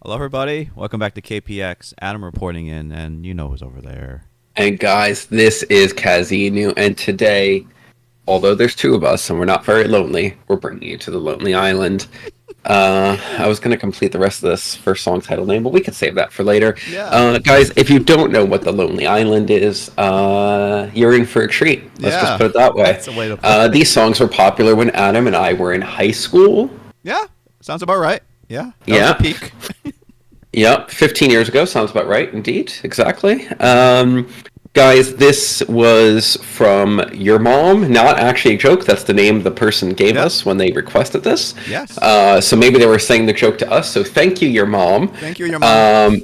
Hello, everybody. Welcome back to KPX. Adam reporting in, and you know who's over there. And guys, this is Kazinu, and today, although there's two of us and we're not very lonely, we're bringing you to the Lonely Island. I was going to complete the rest of this first song title name, but we could save that for later. Yeah. Guys, if you don't know what the Lonely Island is, you're in for a treat. Let's just put it that way. That's a way to put it. These songs were popular when Adam and I were in high school. Yeah, sounds about right. Yeah. That Yeah. was the peak. Yep, 15 years ago. Sounds about right, indeed. Exactly. Guys, this was from your mom. Not actually a joke. That's the name the person gave us when they requested this. Yes. So maybe they were saying the joke to us. So thank you, your mom. Thank you, your mom.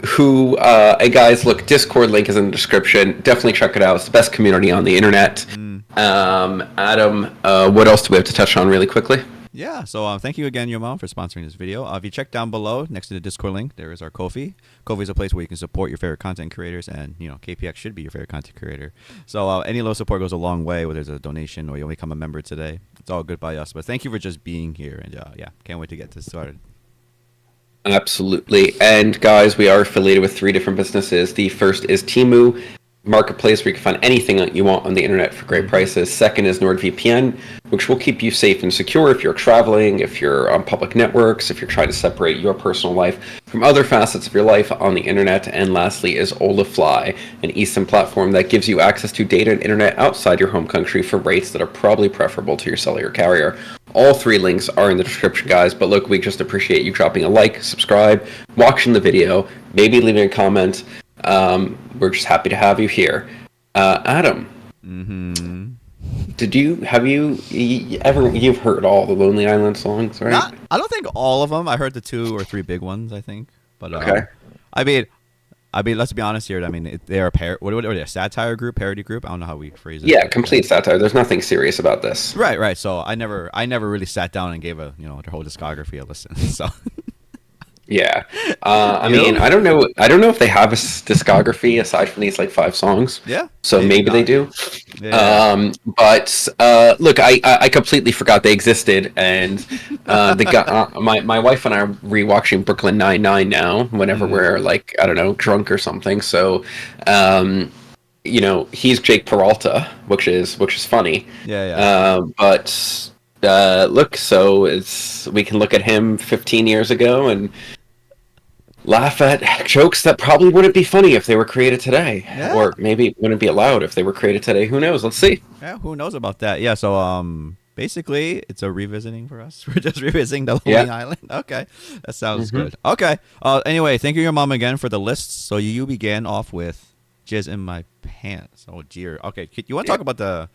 Hey guys, look, Discord link is in the description. Definitely check it out. It's the best community on the internet. Adam, what else do we have to touch on really quickly? Yeah, so thank you again, your mom, for sponsoring this video. If you check down below, next to the Discord link, there is our Ko-fi. Ko-fi is a place where you can support your favorite content creators, and, you know, KPX should be your favorite content creator. So any little support goes a long way, whether there's a donation or you become a member today. It's all good by us. But thank you for just being here, and yeah, can't wait to get this started. Absolutely. And guys, we are affiliated with 3 different businesses. The first is Temu Marketplace, where you can find anything that you want on the internet for great prices. Second is NordVPN, which will keep you safe and secure if you're traveling, if you're on public networks, if you're trying to separate your personal life from other facets of your life on the internet. And lastly is Olafly, an eSIM platform that gives you access to data and internet outside your home country for rates that are probably preferable to your cellular carrier. All 3 links are in the description, guys. But look, we just appreciate you dropping a like, subscribe, watching the video, maybe leaving a comment. We're just happy to have you here. Adam, you've heard all the Lonely Island songs, right? I don't think all of them. I heard the 2 or 3 big ones, I think. But Okay. I mean, let's be honest here. I mean, they're what are they? A satire group, parody group? I don't know how we phrase it. Yeah, complete satire. There's nothing serious about this. Right. So I never really sat down and gave their whole discography a listen. So. Yeah. I mean, I don't know if they have a discography aside from these like 5 songs. Yeah. So maybe they do. Yeah. But look, I completely forgot they existed, and the guy, my wife and I are rewatching Brooklyn Nine-Nine now whenever we're like, I don't know, drunk or something. So he's Jake Peralta, which is funny. Yeah. But look, so we can look at him 15 years ago and laugh at jokes that probably wouldn't be funny if they were created today, or maybe wouldn't be allowed if they were created today. Who knows? Let's see. Yeah, who knows about that? Yeah, so basically it's a revisiting for us. We're just revisiting the Lonely Island. Okay, that sounds good. Okay. Anyway, thank you, your mom, again for the lists. So you began off with Jizz in My Pants. Oh dear. Okay, you want to talk about the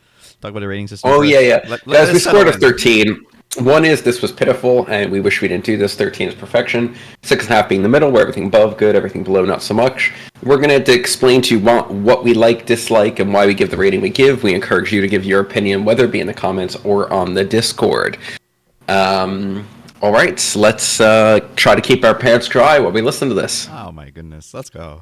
rating system? Oh first? yeah. Guys, we scored a in. 13. 1 is this was pitiful, and we wish we didn't do this. 13 is perfection. 6.5 being the middle, where everything above good, everything below not so much. We're going to explain to you what we like, dislike, and why we give the rating we give. We encourage you to give your opinion, whether it be in the comments or on the Discord. All right, let's try to keep our pants dry while we listen to this. Oh my goodness, let's go.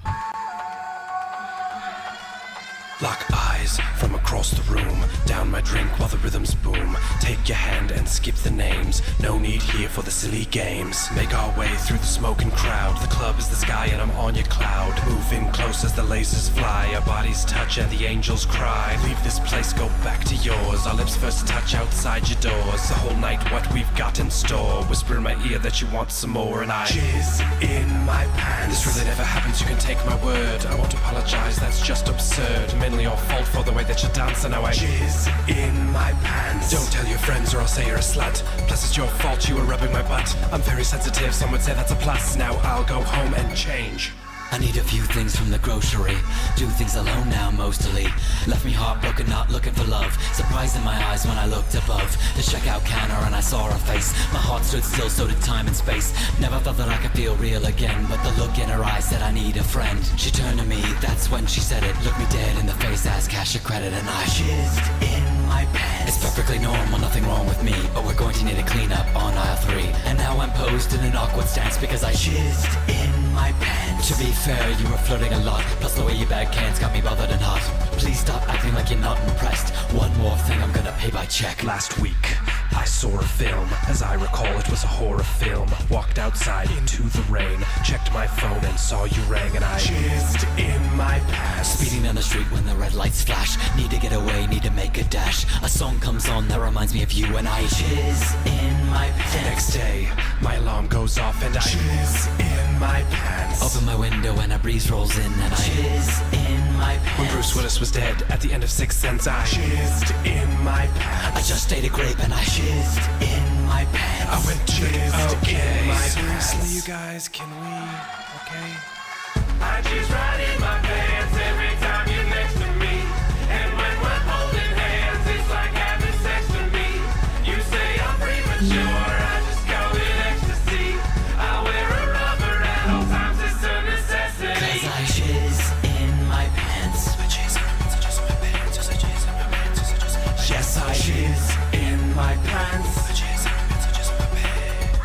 Lock eyes from across the room, down my drink while the rhythms boom. Take your hand and skip the names, no need here for the silly games. Make our way through the smoking crowd, the club is the sky and I'm on your cloud. Move in close as the lasers fly, our bodies touch and the angels cry. Leave this place, go back to yours, our lips first touch outside your doors. The whole night what we've got in store, whisper in my ear that you want some more, and I jizz in my pants. This really never happens, you can take my word, I won't apologize, that's just absurd. Mainly your fault for the way that you dance, and now I jizz in my pants. Don't tell your friends or I'll say you're a slut. Plus it's your fault you were rubbing my butt. I'm very sensitive, some would say that's a plus. Now I'll go home and change. I need a few things from the grocery. Do things alone now mostly. Left me heartbroken, not looking for love. Surprise in my eyes when I looked above the checkout counter and I saw her face. My heart stood still, so did time and space. Never thought that I could feel real again, but the look in her eyes said I need a friend. She turned to me, that's when she said it. Looked me dead in the face, asked cash or credit, and I jizzed in my pants. It's perfectly normal, nothing wrong with me, but we're going to need a cleanup on aisle 3. And now I'm posed in an awkward stance because I jizzed in my pants. To be fair, you were flirting a lot, plus the way you bag cans got me bothered and hot. Please stop acting like you're not impressed. One more thing, I'm gonna pay by check. Last week, I saw a film, as I recall it was a horror film. Walked outside into the rain, checked my phone and saw you rang, and I jizzed in my pants. Speeding down the street when the red lights flash. Need to get away, need to make a dash. A song comes on that reminds me of you, and I jizz in my pants. The next day, my alarm goes off and I jizz in my pants. Open my window and a breeze rolls in, and I jizz in my pants. When Bruce Willis was dead at the end of Sixth Sense, I jizzed in my pants. I just ate a grape and I jizzed in my pants. I went jizzed in my pants. Seriously, you guys, can we? Okay. I jizz right in my pants every time you're next to me. And when we're holding hands, it's like having sex to me. You say I'm premature, I just go in ecstasy. I wear a rubber at all times, it's a necessity. Cause I jizz in my pants. I jizz in my pants, I jizz in my pants, I jizz in my pants, I jizz in my pants. Yes, I jizz in my pants. I jizz in my pants, I jizz in my pants.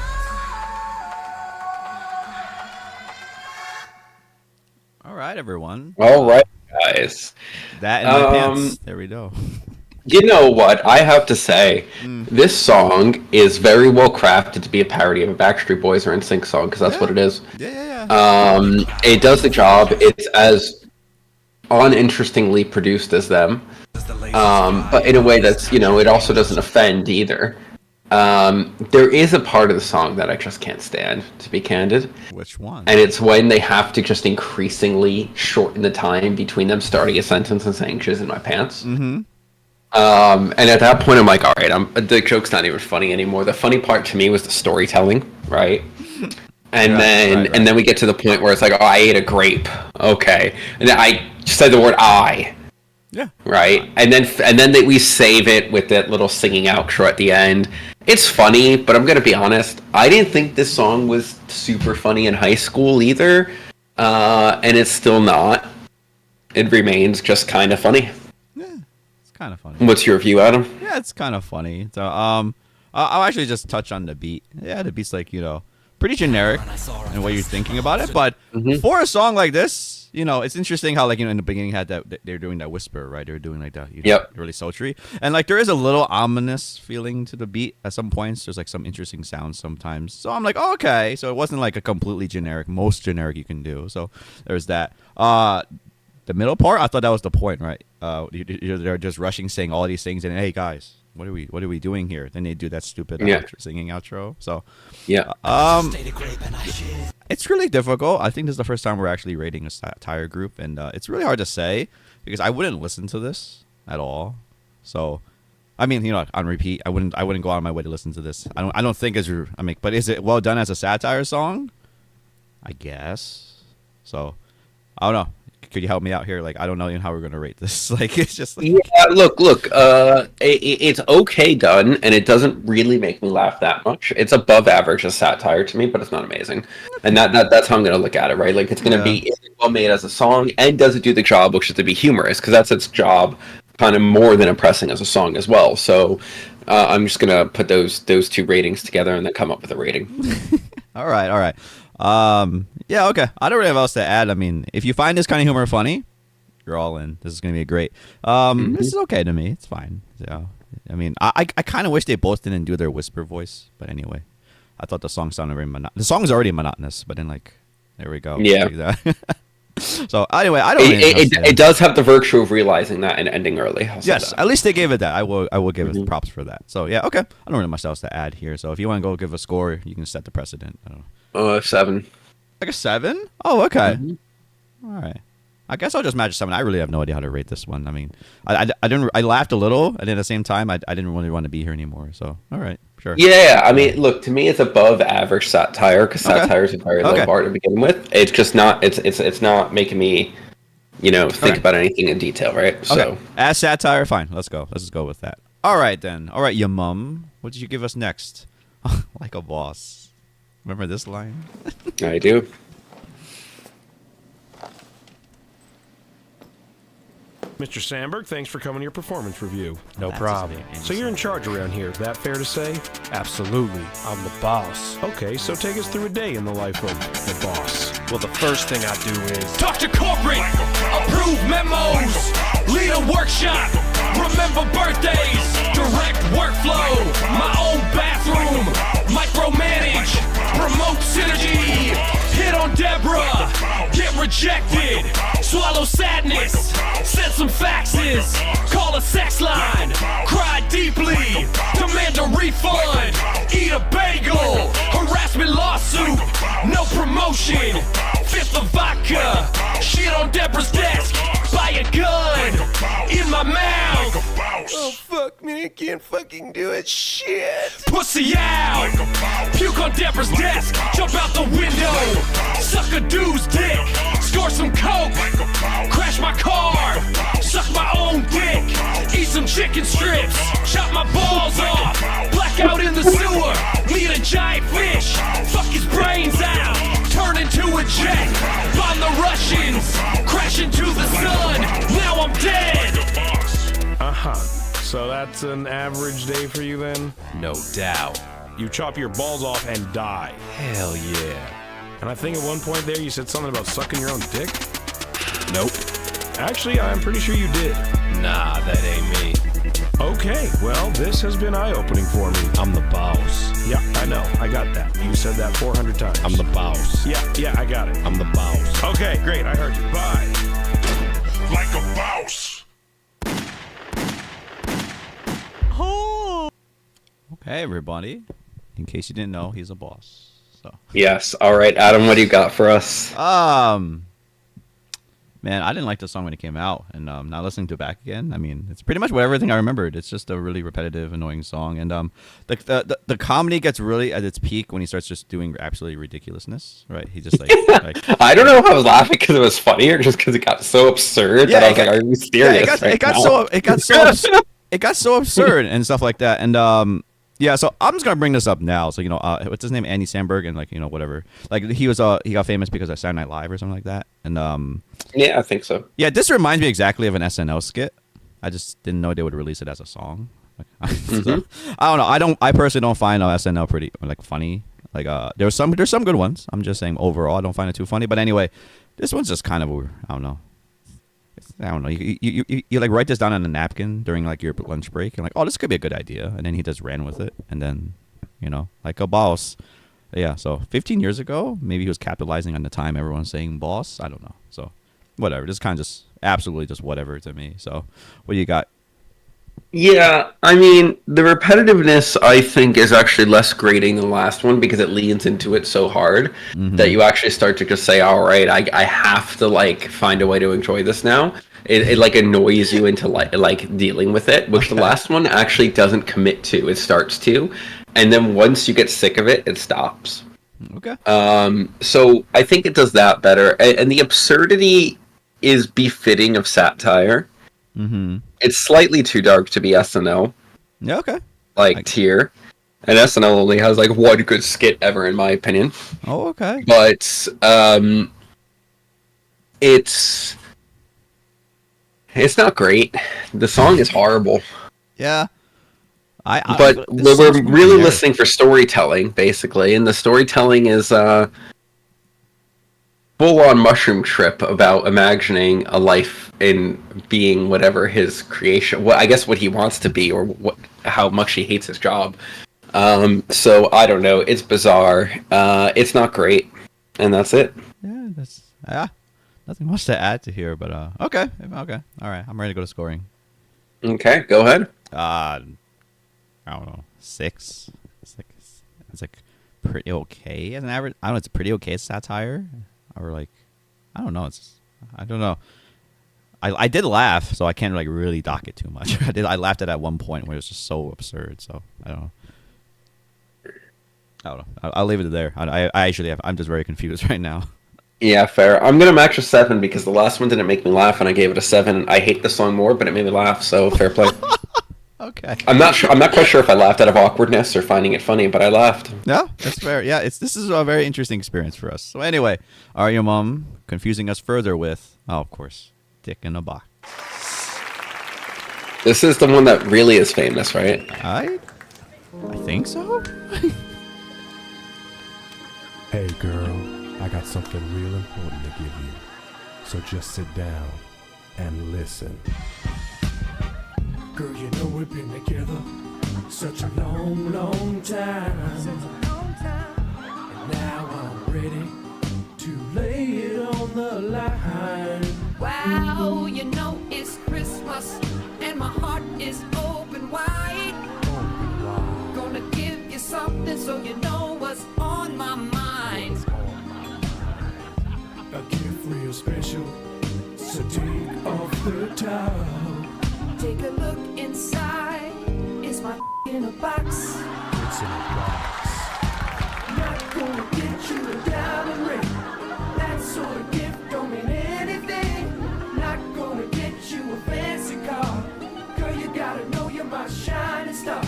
All right, everyone. All right, guys. That in my pants. There we go. You know what? I have to say, this song is very well crafted to be a parody of a Backstreet Boys or NSYNC song, because that's what it is. Yeah. It does the job. It's as uninterestingly produced as them, but in a way that's, it also doesn't offend either. There is a part of the song that I just can't stand, to be candid. Which one? And it's when they have to just increasingly shorten the time between them starting a sentence and saying "jizz in my pants." Mm-hmm. And at that point, I'm like, all right, the joke's not even funny anymore. The funny part to me was the storytelling, right? And then we get to the point where it's like, oh, I ate a grape, okay, and then I said the word "I." Yeah. Right, and then we save it with that little singing outro at the end. It's funny, but I'm gonna be honest. I didn't think this song was super funny in high school either, and it's still not. It remains just kind of funny. Yeah, it's kind of funny. What's your view, Adam? Yeah, it's kind of funny. So, I'll actually just touch on the beat. Yeah, the beat's like, pretty generic in what you're thinking about it, but for a song like this, it's interesting how, like, in the beginning had that they're doing that whisper, right? They're doing like that, really sultry, and like there is a little ominous feeling to the beat at some points. There's like some interesting sounds sometimes. So I'm like, oh, okay, so it wasn't like a completely generic, most generic you can do. So there's that. The middle part, I thought that was the point, right? They're just rushing, saying all these things, and hey guys, what are we doing here? Then they do that stupid singing outro. So it's really difficult. I think this is the first time we're actually rating a satire group, and it's really hard to say because I wouldn't listen to this at all. So, I mean, on repeat, I wouldn't go out of my way to listen to this. I don't think but is it well done as a satire song? I guess. So, I don't know. Could you help me out here? Like, I don't know even how we're gonna rate this. Like, it's just like... Yeah, look. It's okay done, and it doesn't really make me laugh that much. It's above average as satire to me, but it's not amazing. And that's how I'm gonna look at it, right? Like, it's gonna be well made as a song, and does it do the job, which is to be humorous, because that's its job, kind of more than impressing as a song as well. So, I'm just gonna put those two ratings together and then come up with a rating. All right. Yeah, okay. I don't really have else to add. I mean, if you find this kind of humor funny, you're all in. This is going to be great. This is okay to me. It's fine. Yeah. I mean, I kind of wish they both didn't do their whisper voice. But anyway, I thought the song sounded very monotonous. The song's already monotonous, but then, like, there we go. Yeah. Like so, anyway, I don't it does have the virtue of realizing that and ending early. Yes, at least they gave it that. I will give it props for that. So, yeah, okay. I don't really much else to add here. So, if you want to go give a score, you can set the precedent. I don't know. 7. Like a 7? Oh, okay. All right. I guess I'll just match a 7. I really have no idea how to rate this one. I mean, I laughed a little, and at the same time, I didn't really want to be here anymore. So, all right, sure. Yeah, I mean, look, to me, it's above average satire because satire is a very low bar to begin with. It's just not. It's not making me, think about anything in detail, right? Okay. So, as satire, fine. Let's go. Let's just go with that. All right then. All right, your mum. What did you give us next? Like a boss. Remember this line? I do. Mr. Sandberg, thanks for coming to your performance review. No That's problem. So you're in charge around here, that fair to say? Absolutely. I'm the boss. Okay, so take us through a day in the life of the boss. Well, the first thing I do is Talk to corporate, approve memos, lead a workshop, Remember birthdays, direct workflow, my own bathroom, micromanage, promote synergy, hit on Deborah, get rejected, swallow sadness, send some faxes, call a sex line, cry deeply, demand a refund, eat a bagel, harassment lawsuit, no promotion, fifth of vodka, shit on Deborah's desk, buy a gun, in my mouth. Oh, fuck, man, I can't fucking do it. Shit. Pussy out, puke on Deborah's desk, jump out the window, suck a dude's dick, score some coke, crash my car, suck my own dick, eat some chicken strips, chop my balls off, black out in the sewer, meet a giant fish, fuck his brains out, turn into a jet, bomb the Russians, crash into the sun, now I'm dead. Uh-huh. So that's an average day for you then? No doubt. You chop your balls off and die. Hell yeah. And I think at one point there you said something about sucking your own dick? Nope. Actually, I'm pretty sure you did. Nah, that ain't me. Okay, well, this has been eye-opening for me. I'm the boss. Yeah, I know. I got that. You said that 400 times. I'm the boss. Yeah, I got it. I'm the boss. Okay, great. I heard you. Bye. Like a boss. Okay, everybody. In case you didn't know, he's a boss. So, Yes. All right, Adam, what do you got for us? man, I didn't like the song when it came out, and now listening to it back again, I mean, it's pretty much what everything I remembered. It's just a really repetitive, annoying song, and the comedy gets really at its peak when he starts just doing absolutely ridiculousness, right? He just like, I don't know if I was laughing because it was funny or just because it got so absurd that I was like, "Are you serious?" it got so absurd and stuff like that, and yeah, so I'm just gonna bring this up now. So what's his name, Andy Samberg, and whatever. Like he got famous because of Saturday Night Live or something like that. And Yeah, I think so. yeah, this reminds me exactly of an SNL skit. I just didn't know they would release it as a song. So, I don't know. I personally don't find SNL pretty funny. Like there's some good ones. I'm just saying overall, I don't find it too funny. But anyway, this one's just kind of I don't know. You like write this down on a napkin during like your lunch break and like, oh, this could be a good idea, and then he just ran with it, and then like a boss. Yeah, so 15 years ago, maybe he was capitalizing on the time everyone's saying boss. I don't know. So whatever. This kind of just absolutely just whatever to me. So what do you got? Yeah, I mean, the repetitiveness, I think, is actually less grating than the last one because it leans into it so hard that you actually start to just say, all right, I have to, like, find a way to enjoy this now. It like, annoys you into, like dealing with it, which the last one actually doesn't commit to. It starts to. And then once you get sick of it, it stops. Okay. So I think it does that better. And the absurdity is befitting of satire. Mm-hmm. It's slightly too dark to be SNL. Yeah, okay. Tier. And SNL only has like one good skit ever, in my opinion. Oh, okay. But it's not great. The song is horrible. Yeah. But we're really listening for storytelling, basically, and the storytelling is full-on mushroom trip about imagining a life in being whatever his creation, I guess what he wants to be, or how much he hates his job. So I don't know. It's bizarre. It's not great, and that's it. Yeah, nothing much to add to here, but okay, all right. I'm ready to go to scoring. Okay, go ahead. I don't know, 6. It's like pretty okay as an average. I don't know. It's pretty okay as satire, or like, I don't know. I don't know. I did laugh, so I can't like really dock it too much. I laughed at one point where it was just so absurd. So I don't know. I'll leave it there. I'm just very confused right now. Yeah, fair. I'm gonna match a 7 because the last one didn't make me laugh, and I gave it a 7. I hate the song more, but it made me laugh, so fair play. Okay. I'm not quite sure if I laughed out of awkwardness or finding it funny, but I laughed. Yeah, that's fair. Yeah, this is a very interesting experience for us. So anyway, are your mom confusing us further with, of course, Dick in a Box. This is the one that really is famous, right? I think so. Hey girl, I got something real important to give you. So just sit down and listen. Girl, you know we've been together such a long, long time. And now I'm ready to lay it on the line. Wow, you know it's Christmas and my heart is open wide. Gonna give you something so you know what's on my mind. A gift real special, so take off the towel. Take a look inside. Is my in a box? It's in a box. Not gonna get you a diamond ring. That sort of gift don't mean anything. Not gonna get you a fancy car. Girl, you gotta know you're my shining star.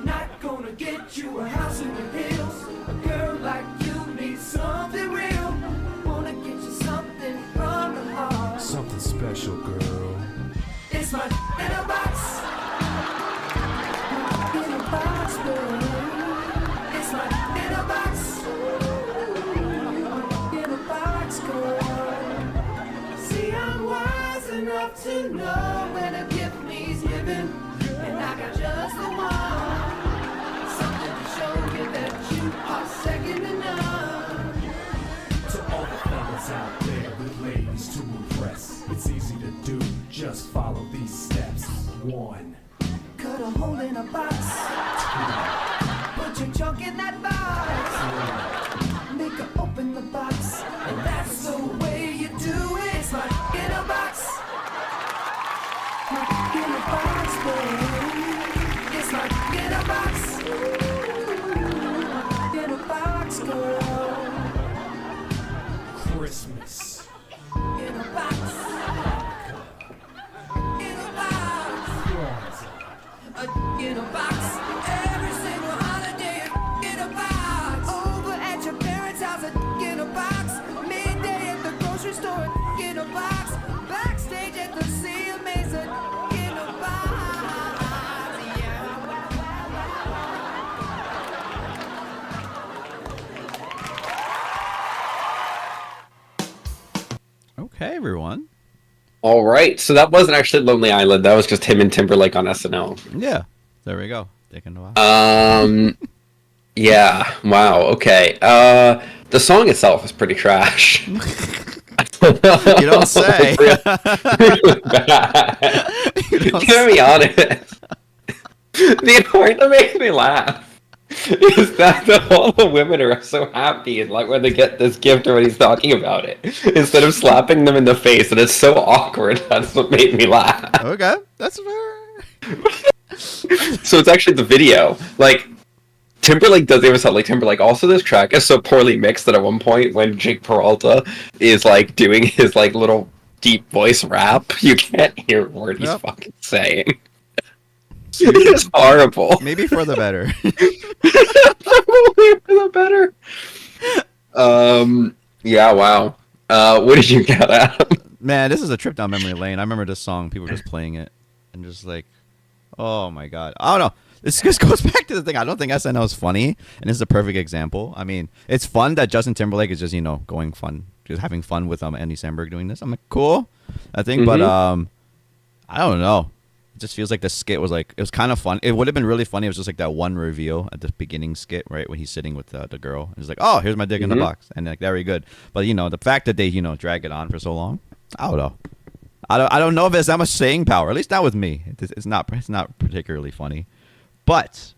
Not gonna get you a house in the hills. A girl like you needs something real. Wanna get you something from the heart. Something special, girl. It's my in a box. In a box, girl. It's my in a box. In a box, girl. See, I'm wise enough to know when a gift needs giving, and I got just the one. Something to show you that you are second to none. To all the fellas out there with ladies to impress, it's easy to do, just follow these steps. 1, Cut a hole in a box. Put your junk in that box. Make her open the box. And that's the way you do it. It's my in a box. My in a box, babe. It's my in a box. In a box, girl. Christmas. In a box. In a box. In a box. Every single holiday in a box. Over at your parents' house in a box. Midday at the grocery store in a box. Backstage at the CMA's in a box. Okay, everyone. All right, so that wasn't actually Lonely Island. That was just him and Timberlake on SNL. Yeah, there we go. Taking a while. Yeah. Wow. Okay. The song itself is pretty trash. You don't say. Really bad. To be honest, the part that makes me laugh is that all the women are so happy and like when they get this gift or when he's talking about it instead of slapping them in the face, and it's so awkward. That's what made me laugh. Okay, that's fair. So it's actually the video. Like Timberlake does even sound like Timberlake. Also, this track is so poorly mixed that at one point when Jake Peralta is like doing his like little deep voice rap, you can't hear a word he's fucking saying. It's horrible. Maybe for the better. Probably for the better. Yeah. Wow. What did you get at? Man, this is a trip down memory lane. I remember this song. People were just playing it and just like, oh my god. I don't know. This just goes back to the thing. I don't think SNL is funny, and this is a perfect example. I mean, it's fun that Justin Timberlake is just going fun, just having fun with Andy Samberg doing this. I'm like, cool, I think, but I don't know. It just feels like the skit was like, it was kind of fun. It would have been really funny. It was just like that one reveal at the beginning skit, right, when he's sitting with the girl, and he's like, oh, here's my dick in the box, and like very good. But the fact that they drag it on for so long, I don't know. I don't know if it's that much staying power. At least not with me. It's not particularly funny. But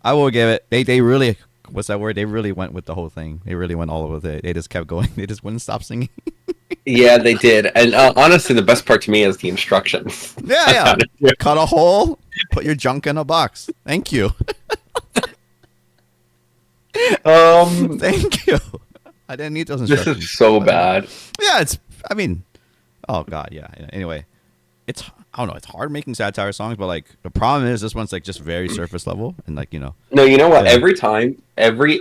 I will give it. They really, what's that word? They really went with the whole thing. They really went all over with it. They just kept going. They just wouldn't stop singing. Yeah, they did. And honestly, the best part to me is the instructions. Yeah. Cut a hole. Put your junk in a box. Thank you. Thank you. I didn't need those instructions. This is so bad. Yeah, oh god, yeah. Anyway, I don't know. It's hard making satire songs, but like the problem is this one's like just very surface level and like No, you know what? Yeah. Every time,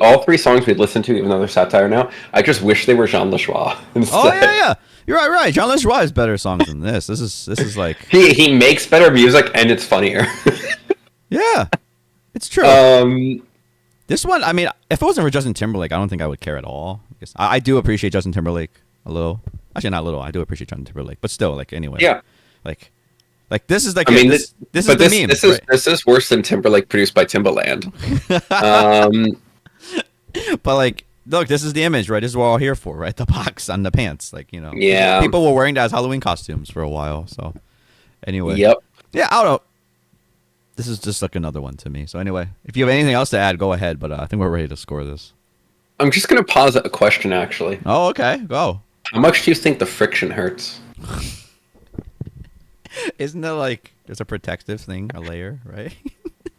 all three songs we listen to, even though they're satire now, I just wish they were Jean Lachois instead. Oh yeah. You're right. Jean Lachois has better songs than this. This is like he makes better music and it's funnier. Yeah, it's true. This one, I mean, if it wasn't for Justin Timberlake, I don't think I would care at all. Because I do appreciate Justin Timberlake a little. Actually, not a little. I do appreciate Justin Timberlake, but still, like anyway. Yeah. Like Like this is the I mean, this is but the meme. This is worse than Timberlake produced by Timbaland. But like, look, this is the image, right? This is what we're all here for, right? The box on the pants, like, you know. Yeah. People were wearing that as Halloween costumes for a while. So, anyway. Yep. Yeah, I don't know. This is just like another one to me. So anyway, if you have anything else to add, go ahead. But I think we're ready to score this. I'm just gonna pause at a question, actually. Oh, okay, go. How much do you think the friction hurts? Isn't it like there's a protective thing, a layer, right?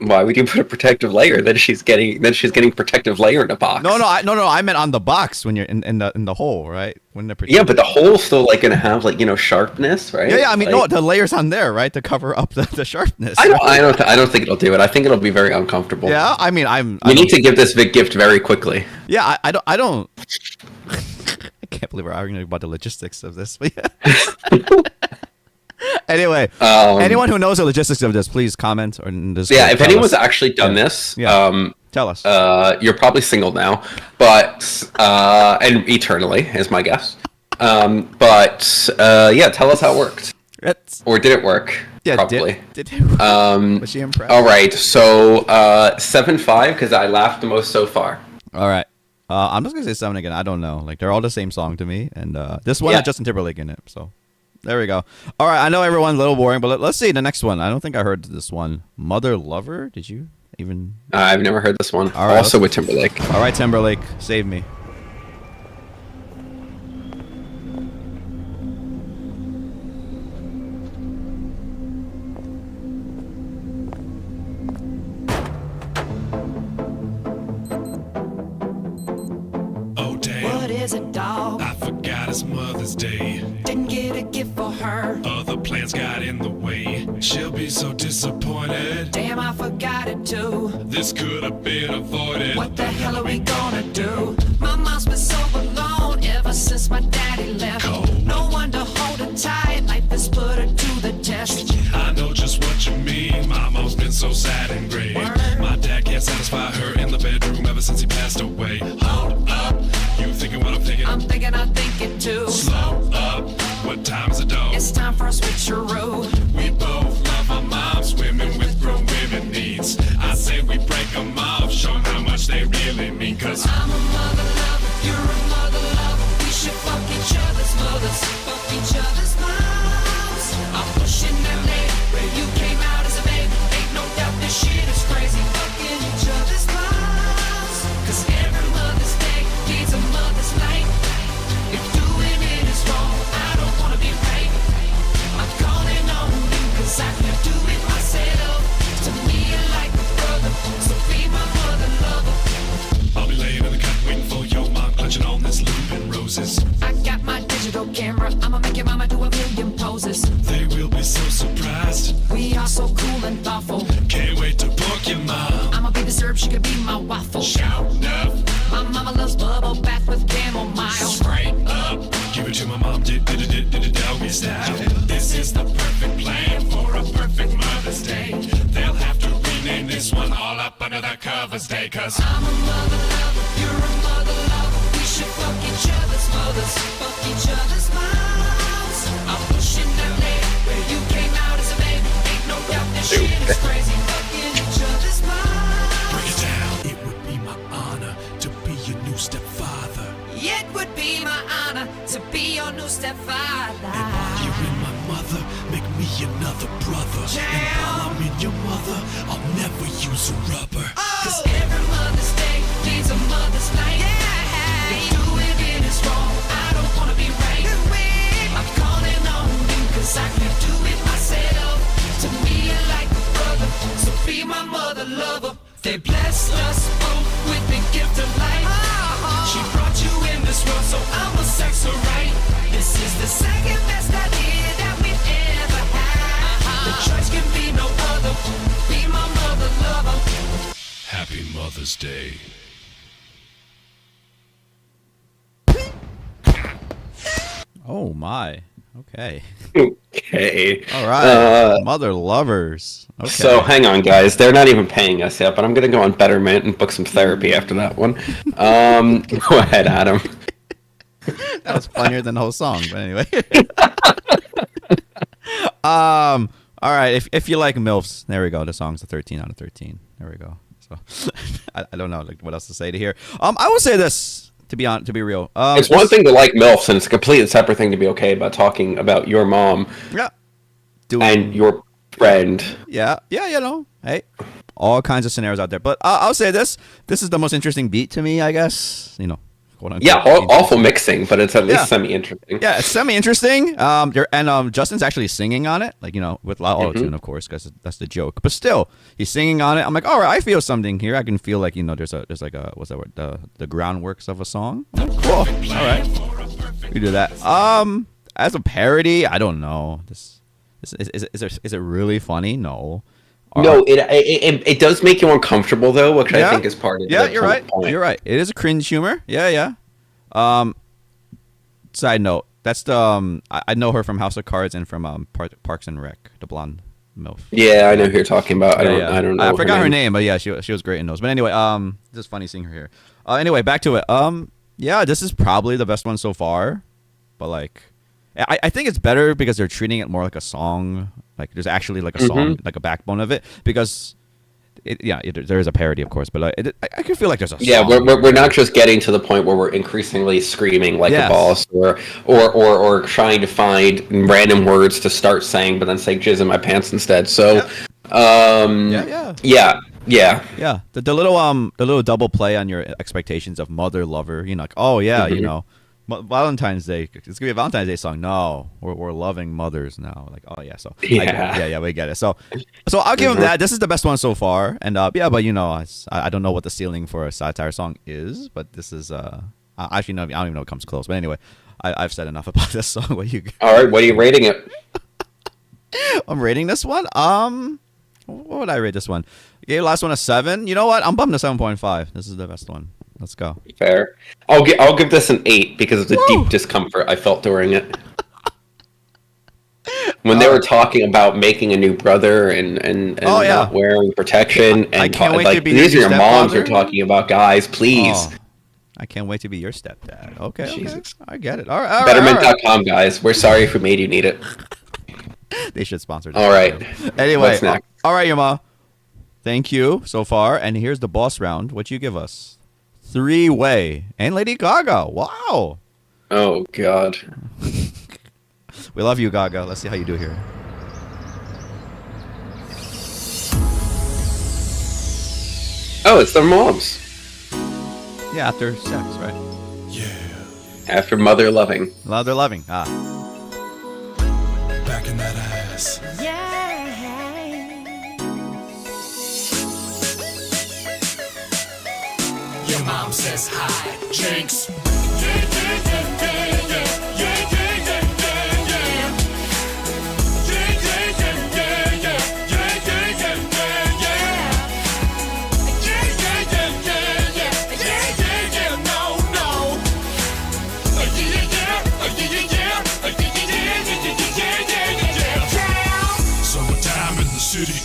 Why would you put a protective layer? Then she's getting protective layer in the box. No. I meant on the box when you're in the hole, right? When the Yeah, but the hole's still like gonna have like, you know, sharpness, right? Yeah. I mean, like, no, the layer's on there, right, to cover up the sharpness. I don't think it'll do it. I think it'll be very uncomfortable. Yeah, I mean, We need to give this gift very quickly. Yeah, I don't. I can't believe we're arguing about the logistics of this. But yeah. Anyway, anyone who knows the logistics of this, please comment or in this. Yeah, if anyone's actually done this, tell us. You're probably single now, but and eternally is my guess. Yeah, tell us how it worked. Or did it work? Yeah, probably. Did it work? Was she impressed? All right, so 7-5 because I laughed the most so far. All right. I'm just gonna say 7 again. I don't know. Like they're all the same song to me, and this one had Justin Timberlake in it. So there we go. All right. I know everyone's a little boring, but let's see the next one. I don't think I heard this one. Motherlover. Did you even? I've never heard this one. All right, also with Timberlake. All right, Timberlake, save me. Oh damn, What is it, dog? I forgot it's Mother's Day. Didn't get a gift for her. Other plans got in the way. She'll be so disappointed. Damn, I forgot it too. This could have been avoided. What the hell are we gonna do? My mom's been so alone ever since my daddy left. Cold. No one to hold her tight. Life has put her to the test. I know just what you mean. My mom's been so sad and gray. My dad can't satisfy her in the bedroom ever since he passed away. Hold up, you thinking what I'm thinking? I'm thinking I think it too. Slow up, what time is it, dog? It's time for a switcheroo. We both love our moms, women with grown women needs. I say we break them off, show them how much they really mean. Cause I'm a mother lover, you're a mother lover. We should fuck each other's mothers, fuck each other's moms. I'm pushing that leg where you came out as a babe. Ain't no doubt this shit is crazy, fucking each other's moms. Cause every Mother's Day needs a mother's night. If doing it is wrong, I don't wanna be right. I'm calling on you cause I can't do it myself. To me you're like a brother, so be my mother lover. I'll be laying in the cut waiting for your mom, clutching on this loop and roses. I got my digital camera, I'ma make your mama do a million poses. They will be so surprised. We are so cool and thoughtful. Can't wait to book your mom. I'ma be the syrup, she could be my waffle. Shout enough, My mama loves bubble bath with chamomile. straight up. Give it to my mom, doggy style. This is the perfect plan for a perfect Mother's Day. They'll have to rename this one all up under the covers day. Cause I'm a mother lover, you're a mother lover. We should fuck each other's mothers, fuck each other's moms. I'm pushing that leg where you came out as a baby. Ain't no doubt this shit is crazy, fucking each other's moms. break it down. It would be my honor to be your new stepfather. It would be my honor to be your new stepfather. And while you're in my mother, make me another brother. And while I'm in your mother, I'll never use a rubber. Cause every Mother's Day needs a mother's night. If doing it is wrong, I don't wanna be right. I'm calling on you cause I can't do it myself. To me you're like a brother, so be my mother lover. They blessed us both with the gift of life. She brought you in this world, so I'ma sex her right. This is the second best idea that we've ever had. The choice can be no other. Be my mother lover. Happy Mother's Day. Oh my. Okay. Okay. All right. Mother lovers. Okay. So hang on, guys. They're not even paying us yet, but I'm gonna go on Betterment and book some therapy after that one. Go ahead, Adam. That was funnier than the whole song, but anyway. All All right, if you like MILFs, there we go. The song's a 13 out of 13. There we go. So I don't know like what else to say to here. I will say this to be real. It's one thing to like MILFs, and it's a completely separate thing to be okay about talking about your mom. Yeah. And your friend. Yeah, you know. Hey, all kinds of scenarios out there. But I'll say this. This is the most interesting beat to me, I guess. You know. Yeah, awful mixing, but it's at least semi-interesting. Yeah, it's semi-interesting. And Justin's actually singing on it, like, you know, with auto-tune, of course, because that's the joke. But still, he's singing on it. I'm like, all right, I feel something here. I can feel like, you know, there's like a what's that word? The groundworks of a song. Cool. All right, we do that. As a parody, I don't know. Is it really funny? No. No, it does make you uncomfortable though, which I think is part of. Yeah, you're right. Point. You're right. It is a cringe humor. Yeah. Side note: that's the I know her from House of Cards and from Parks and Rec, the blonde MILF. Yeah, I know who you're talking about. I don't know. I forgot her name, but yeah, she was great in those. But anyway, it's funny seeing her here. Anyway, back to it. Yeah, this is probably the best one so far, but like, I think it's better because they're treating it more like a song. Like there's actually like a song, like a backbone of it, because there is a parody, of course, but I can feel like there's a song. Yeah, we're not just getting to the point where we're increasingly screaming like a boss, or trying to find random words to start saying, but then say "jizz in my pants" instead. So, yeah. The little double play on your expectations of Motherlover. You know, like, oh yeah, you know. Valentine's Day. It's gonna be a Valentine's Day song. No, we're loving mothers now. Like, oh yeah, so yeah, we get it. So I'll give him that. This is the best one so far. And but you know, I don't know what the ceiling for a satire song is, but this is actually no, I don't even know if it comes close. But anyway, I've said enough about this song. All right, what are you rating it? I'm rating this one. What would I rate this one? I gave the last one a 7. You know what? I'm bumping to 7.5. This is the best one. Let's go. Fair. I'll give this an 8 because of the deep discomfort I felt during it. When they were talking about making a new brother and not wearing protection, and I can't wait to be these are your moms are talking about, guys, please. I can't wait to be your stepdad. Okay, Jesus. I get it. All right. Betterment.com, guys. We're sorry if we made you need it. They should sponsor this. All right. Anyway, what's next? All right, Yama. Thank you so far. And here's the boss round. What you give us? 3-Way and Lady Gaga. Wow. Oh God. We love you, Gaga. Let's see how you do here. Oh, it's their moms. Yeah, after sex, right? Yeah. After mother loving. Mother loving. Back in that ass. Your mom says hi, Jinx. Summertime in the city,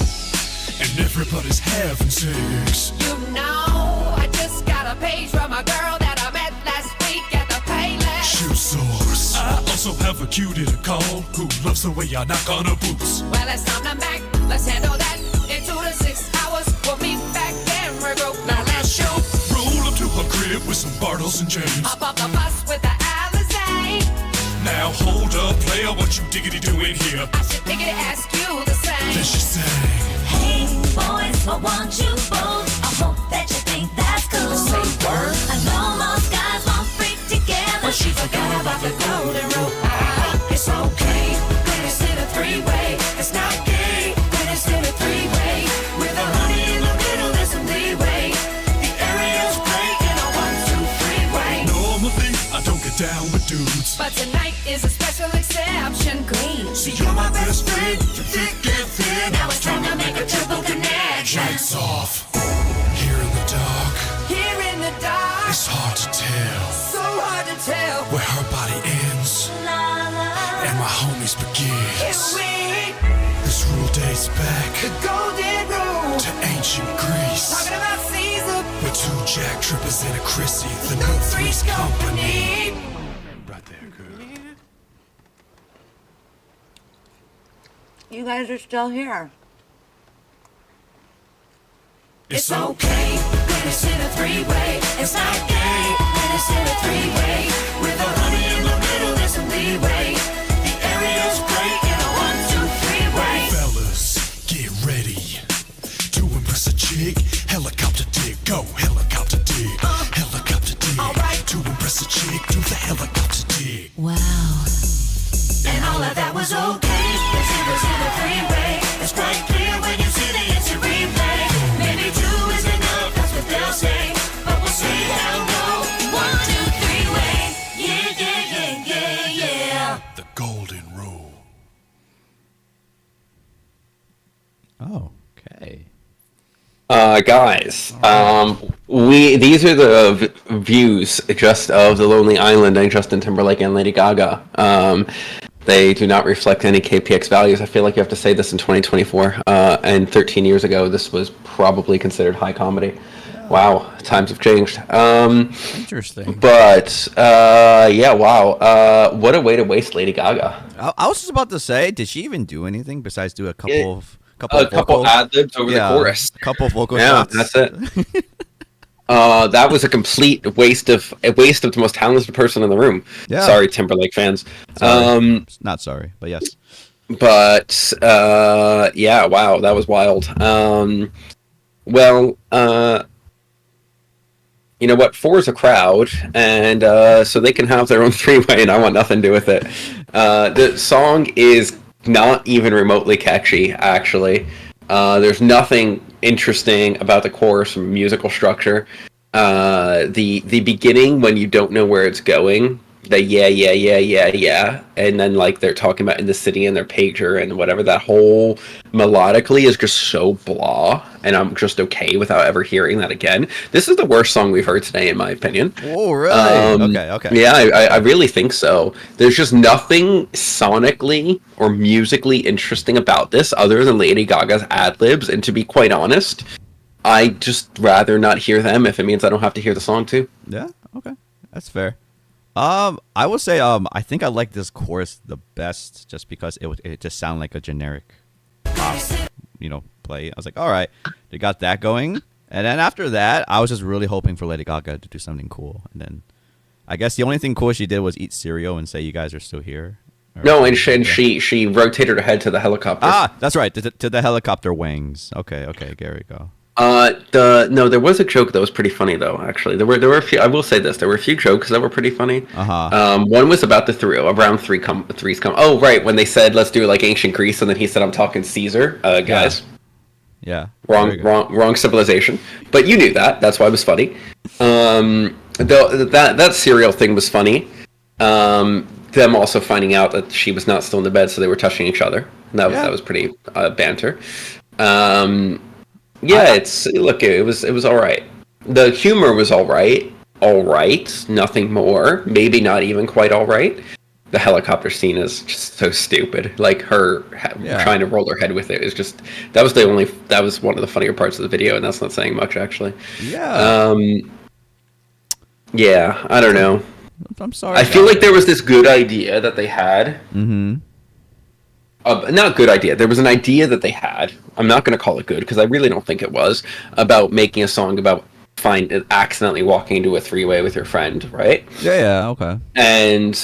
and everybody's having sex. You know, I just got a page from a girl that I met last week at the Payless Shoe source. I also have a cutie to call who loves the way I knock on her boots. Well, it's time to Mac. Let's handle that. In 2 to 6 hours, we'll meet back and regroup. Now let's shoot. Roll up to her crib with some Bartles and James. Up off the bus with the Alizé. Now hold up, player, what you diggity doing here? I should think it ask you the same. Then she sang, hey boys, I want you both. I hope that you think that's cool. Say word. I know most guys won't freak together. But she forgot about the golden rule. It's okay when it's in a 3-way. It's not gay when it's in a 3-way. With a honey in the middle, there's some leeway. The area's great in a 1, 2, 3-way. normally I don't get down with dudes, But tonight is a special exception. Green. see you're my best friend, through thick and thin. Now it's time to make a triple connection. Lights off, here in the dark. Here in the dark, It's hard to tell so hard to tell. where her body ends La la. and my homies Can begins. we, This rule dates back the golden rule, to ancient Greece, talking about Caesar, with 2 jack trippers and a Chrissy, the no new Three's Three's Company. Company. Right there, girl. you guys are still here. It's okay when it's in a three-way. It's not gay when it's in a three-way. With a honey in the middle, there's some leeway. The area's great in a 1, 2, 3-way. Fellas, get ready to impress a chick. Helicopter dig, go helicopter dig. Helicopter dig. Alright. To impress a chick, do the helicopter dig. Wow. And all of that was okay. Cause it was in a three-way. It's quite clear when you see the instant replay. Maybe 2 is enough, that's what they'll say. But we'll say hell no. 1, 2, 3-way. Yeah, yeah, yeah, yeah, yeah. The golden rule. Oh, okay. Guys, these are the views just of the Lonely Island and Justin Timberlake and Lady Gaga. They do not reflect any KPX values. I feel like you have to say this in 2024. And 13 years ago, this was probably considered high comedy. Wow, times have changed. Interesting. But yeah, wow. What a way to waste Lady Gaga. I was just about to say, did she even do anything besides do a couple A couple ad libs over the chorus. A couple vocal Yeah, shots. that's it. That was a complete waste of the most talented person in the room. Yeah. Sorry, Timberlake fans. Sorry. Not sorry, but yes. But yeah, wow, that was wild. Well, you know what? 4 is a crowd, and so they can have their own three-way, and I want nothing to do with it. The song is not even remotely catchy, actually. There's nothing interesting about the chorus from musical structure. The beginning, when you don't know where it's going, the yeah, and then like they're talking about in the city and their pager and whatever, that whole melodically is just so blah, and I'm just okay without ever hearing that again. This is the worst song we've heard today, in my opinion. Oh, really? Okay. Yeah, I really think so. There's just nothing sonically or musically interesting about this other than Lady Gaga's ad-libs, and to be quite honest, I just rather not hear them if it means I don't have to hear the song too. Yeah, okay. That's fair. I would say I think I like this chorus the best just because it just sounded like a generic pop, play. I was like, all right, they got that going. And then after that, I was just really hoping for Lady Gaga to do something cool. And then I guess the only thing cool she did was eat cereal and say, "You guys are still here." No, and she rotated her head to the helicopter. Ah, that's right, to the helicopter wings. Okay, there we go. No, there was a joke that was pretty funny though. Actually, there were a few. I will say this: there were a few jokes that were pretty funny. One was about the threes come. Oh, right, when they said let's do it like ancient Greece, and then he said I'm talking Caesar. Guys, yeah, wrong civilization. But you knew that. That's why it was funny. That cereal thing was funny. Them also finding out that she was not still in the bed, so they were touching each other. That was pretty banter. Yeah, it was all right. The humor was all right, nothing more. Maybe not even quite all right. The helicopter scene is just so stupid. Like her trying to roll her head with it is just that was one of the funnier parts of the video, and that's not saying much actually. Yeah. Yeah, I don't know. I'm sorry. I feel like there was this good idea that they had. Mm-hmm. Not good idea. There was an idea that they had. I'm not going to call it good because I really don't think it was about making a song about accidentally walking into a three-way with your friend, right? Yeah. Okay. And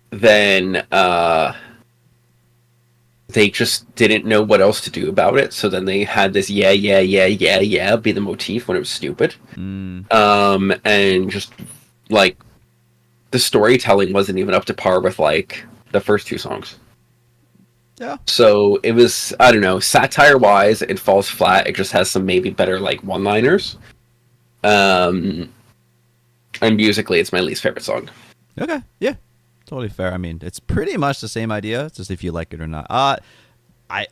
then they just didn't know what else to do about it. So then they had this yeah be the motif when it was stupid. And just like the storytelling wasn't even up to par with like the first 2 songs. Yeah. So it was, I don't know, satire-wise, it falls flat. It just has some maybe better like one-liners. And musically, it's my least favorite song. Okay. Yeah. Totally fair. I mean, it's pretty much the same idea. It's just if you like it or not. I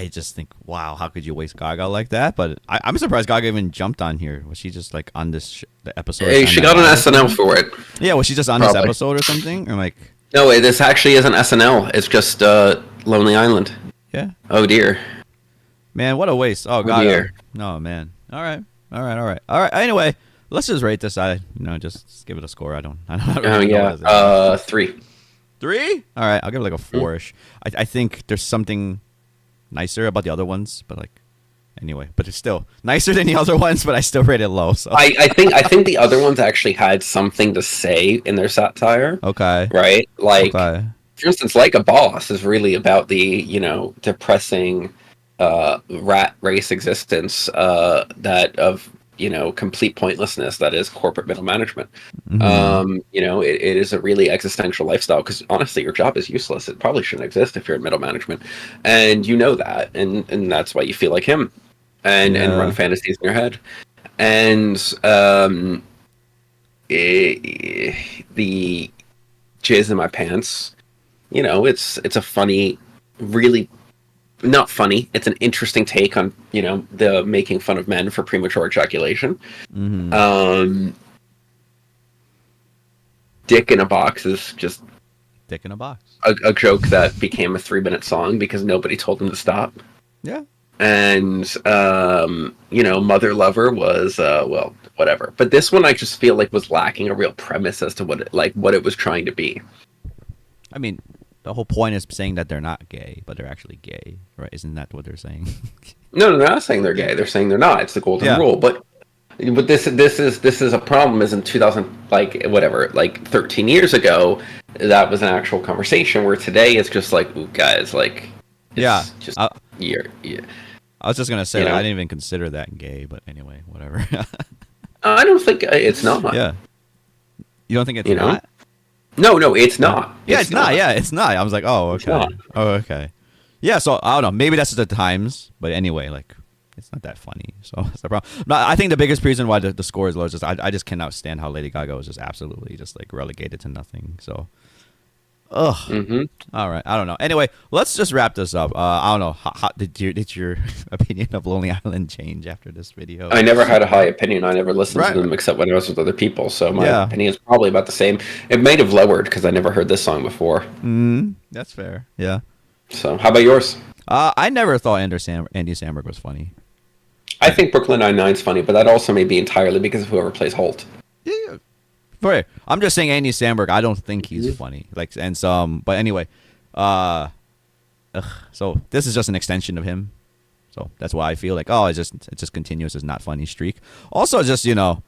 just think, wow, how could you waste Gaga like that? But I'm surprised Gaga even jumped on here. Was she just like on this the episode? Hey, she got an SNL for it. Yeah, was she just on this episode or something? Or like? No, this actually isn't SNL. It's just Lonely Island. Yeah. Oh dear. Man, what a waste. Oh God. Dear. No, man. All right. Anyway, let's just rate this. Just give it a score. I don't really know. 3. 3? All right, I'll give it like a 4-ish. I think there's something nicer about the other ones, but like anyway, but it's still nicer than the other ones, but I still rate it low. So I think the other ones actually had something to say in their satire. Okay. Right? Like Okay. for instance, Like a Boss is really about the, you know, depressing rat race existence that of, you know, complete pointlessness that is corporate middle management. You know, it is a really existential lifestyle because honestly, your job is useless. It probably shouldn't exist if you're in middle management, and you know that, and that's why you feel like him, and run fantasies in your head, and the Jizz in My Pants. You know, it's a funny, really. Not funny. It's an interesting take on, you know, the making fun of men for premature ejaculation. Dick in a Box is just Dick in a Box. A joke that became a 3-minute song because nobody told him to stop. Yeah. And you know, Motherlover was well, whatever. But this one I just feel like was lacking a real premise as to what it was trying to be. I mean, the whole point is saying that they're not gay, but they're actually gay, right? Isn't that what they're saying? No, they're not saying they're gay. They're saying they're not. It's the golden rule. But this is a problem. Is in 2000, like whatever, like 13 years ago, that was an actual conversation. Where today it's just like, ooh, guys, like, it's just yeah. I was just gonna say that I didn't even consider that gay, but anyway, whatever. I don't think it's not. Yeah. You don't think it's not? No, it's not. Yeah, it's not. Yeah, it's not. I was like, oh, okay. Oh, okay. Yeah, so I don't know. Maybe that's the times, but anyway, like, it's not that funny. So that's the problem. No, I think the biggest reason why the score is low is just I just cannot stand how Lady Gaga was just absolutely just like relegated to nothing. So, All right, I don't know. Anyway, let's just wrap this up. I don't know. How did your opinion of Lonely Island change after this video? I never had a high opinion. I never listened to them except when I was with other people. So my opinion is probably about the same. It might have lowered because I never heard this song before. That's fair. Yeah. So how about yours? I never thought Andy Samberg was funny. I think Brooklyn Nine-Nine's funny, but that also may be entirely because of whoever plays Holt. Yeah. Right. I'm just saying Andy Samberg, I don't think he's funny. Like, and some, but anyway, so this is just an extension of him. So that's why I feel like, it just continues as not funny streak. Also, just, you know,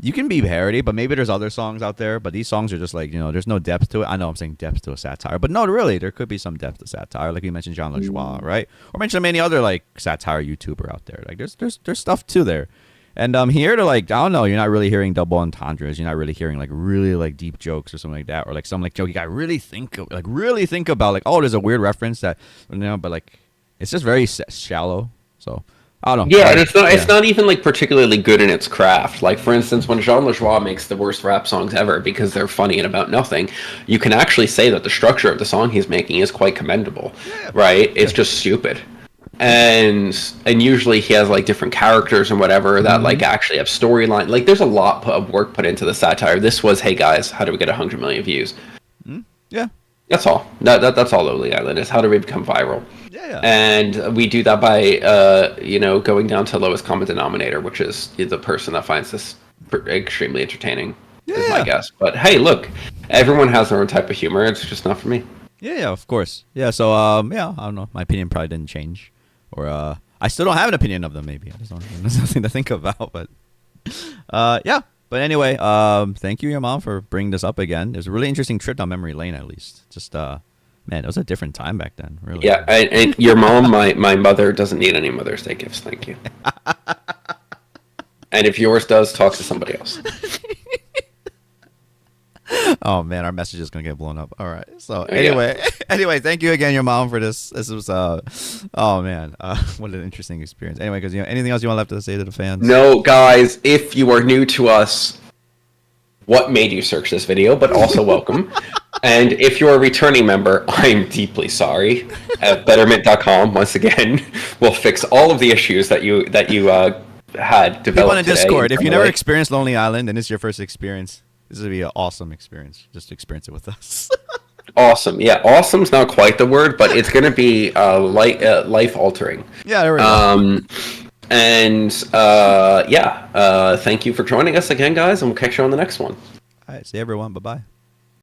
you can be parody, but maybe there's other songs out there, but these songs are just like, you know, there's no depth to it. I know I'm saying depth to a satire, but no, really, there could be some depth to satire. Like you mentioned Jean Lajoie, right? Or mention any other like satire YouTuber out there. Like there's stuff too there. And here to like, I don't know, you're not really hearing double entendres. You're not really hearing like really like deep jokes or something like that, or like some like joke you got really think about like, oh, there's a weird reference that, you know, but like it's just very shallow. So I don't know. Yeah, and it's not even like particularly good in its craft. Like for instance, when Jean Lajoie makes the worst rap songs ever because they're funny and about nothing, you can actually say that the structure of the song he's making is quite commendable, right? It's just stupid. And usually he has like different characters and whatever that like actually have storyline. Like there's a lot of work put into the satire. This was, hey guys, how do we get 100 million views? Yeah, that's all. That's all Lonely Island is. How do we become viral? Yeah. And we do that by you know, going down to lowest common denominator, which is the person that finds this extremely entertaining. Is my guess. But hey, look, everyone has their own type of humor. It's just not for me. Yeah, of course. Yeah, so yeah, I don't know. My opinion probably didn't change. Or I still don't have an opinion of them, maybe. I just don't, there's nothing to think about. But yeah. But anyway, thank you, your mom, for bringing this up again. It was a really interesting trip down memory lane, at least. Just, man, it was a different time back then, really. Yeah, and your mom, my mother, doesn't need any Mother's Day gifts. Thank you. And if yours does, talk to somebody else. Oh man, our message is gonna get blown up. All right. So anyway, thank you again, your mom, for this. This was oh man, what an interesting experience. Anyway, because anything else you want left to say to the fans? No, guys, if you are new to us, what made you search this video? But also welcome. And if you're a returning member, I'm deeply sorry. At Betterment.com, once again, will fix all of the issues that you had developed. People on Discord, if you never way. experienced Lonely Island and this is your first experience, this would be an awesome experience. Just to experience it with us. Awesome. Yeah, awesome's not quite the word, but it's going to be life-altering. Yeah, there we go. And thank you for joining us again, guys, and we'll catch you on the next one. All right, see everyone. Bye-bye.